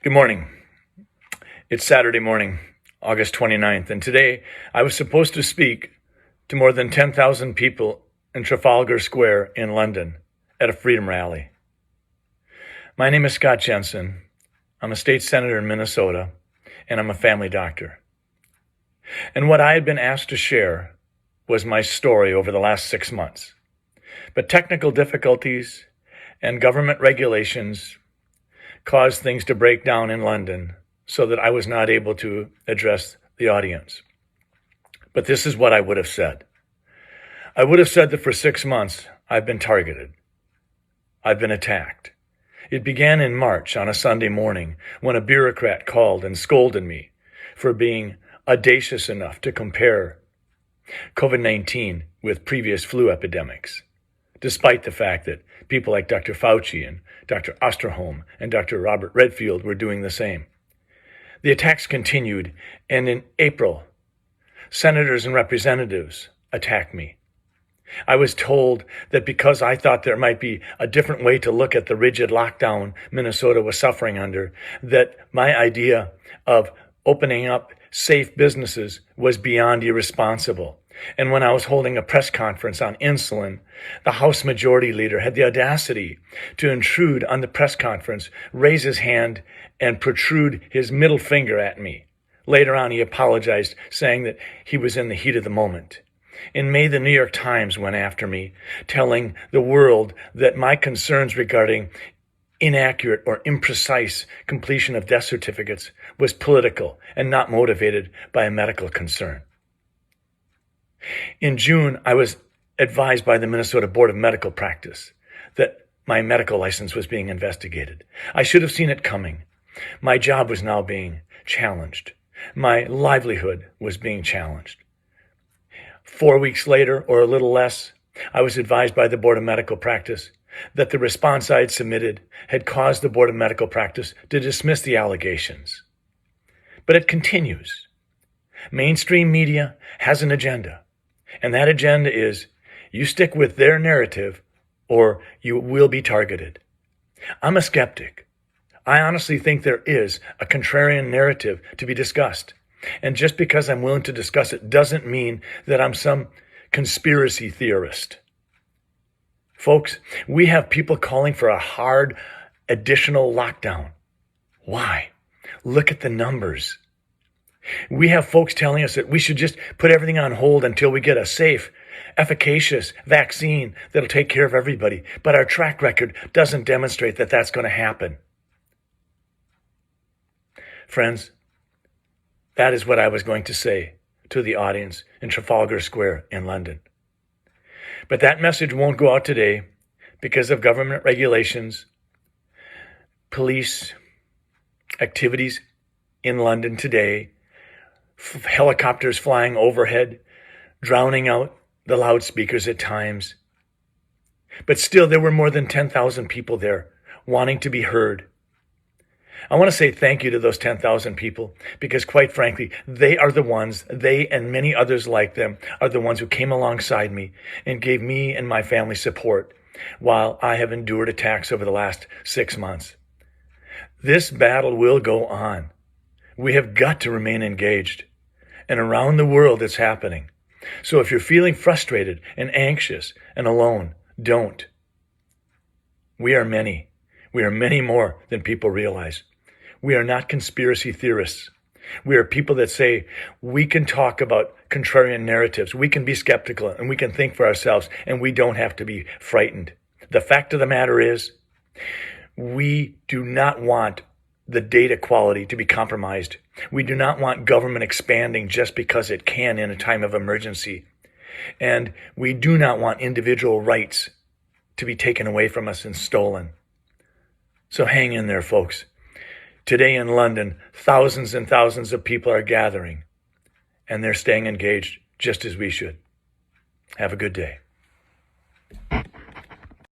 Good morning. It's Saturday morning, August 29th, and today I was supposed to speak to more than 10,000 people in Trafalgar Square in London at a freedom rally. My name is Scott Jensen. I'm a state senator in Minnesota, and I'm a family doctor. And what I had been asked to share was my story over the last 6 months. But technical difficulties and government regulations caused things to break down in London so that I was not able to address the audience. But this is what I would have said. I would have said that for 6 months, I've been targeted. I've been attacked. It began in March on a Sunday morning when a bureaucrat called and scolded me for being audacious enough to compare COVID-19 with previous flu epidemics, despite the fact that people like Dr. Fauci and Dr. Osterholm and Dr. Robert Redfield were doing the same. The attacks continued, and in April, senators and representatives attacked me. I was told that because I thought there might be a different way to look at the rigid lockdown Minnesota was suffering under, that my idea of opening up safe businesses was beyond irresponsible. And when I was holding a press conference on insulin, the House Majority Leader had the audacity to intrude on the press conference, raise his hand, and protrude his middle finger at me. Later on, he apologized, saying that he was in the heat of the moment. In May, the New York Times went after me, telling the world that my concerns regarding inaccurate or imprecise completion of death certificates was political and not motivated by a medical concern. In June, I was advised by the Minnesota Board of Medical Practice that my medical license was being investigated. I should have seen it coming. My job was now being challenged. My livelihood was being challenged. 4 weeks later, or a little less, I was advised by the Board of Medical Practice that the response I had submitted had caused the Board of Medical Practice to dismiss the allegations. But it continues. Mainstream media has an agenda. And that agenda is, you stick with their narrative or you will be targeted. I'm a skeptic. I honestly think there is a contrarian narrative to be discussed. And just because I'm willing to discuss it doesn't mean that I'm some conspiracy theorist. Folks, we have people calling for a hard additional lockdown. Why? Look at the numbers. We have folks telling us that we should just put everything on hold until we get a safe, efficacious vaccine that'll take care of everybody. But our track record doesn't demonstrate that that's going to happen. Friends, that is what I was going to say to the audience in Trafalgar Square in London. But that message won't go out today because of government regulations, police activities in London today, helicopters flying overhead, drowning out the loudspeakers at times. But still, there were more than 10,000 people there wanting to be heard. I want to say thank you to those 10,000 people because, quite frankly, they and many others like them are the ones who came alongside me and gave me and my family support while I have endured attacks over the last 6 months. This battle will go on. We have got to remain engaged. And around the world, it's happening. So if you're feeling frustrated and anxious and alone, don't. We are many. We are many more than people realize. We are not conspiracy theorists. We are people that say we can talk about contrarian narratives. We can be skeptical and we can think for ourselves and we don't have to be frightened. The fact of the matter is, we do not want the data quality to be compromised. We do not want government expanding just because it can in a time of emergency. And we do not want individual rights to be taken away from us and stolen. So hang in there, folks. Today in London, thousands and thousands of people are gathering, and they're staying engaged just as we should. Have a good day.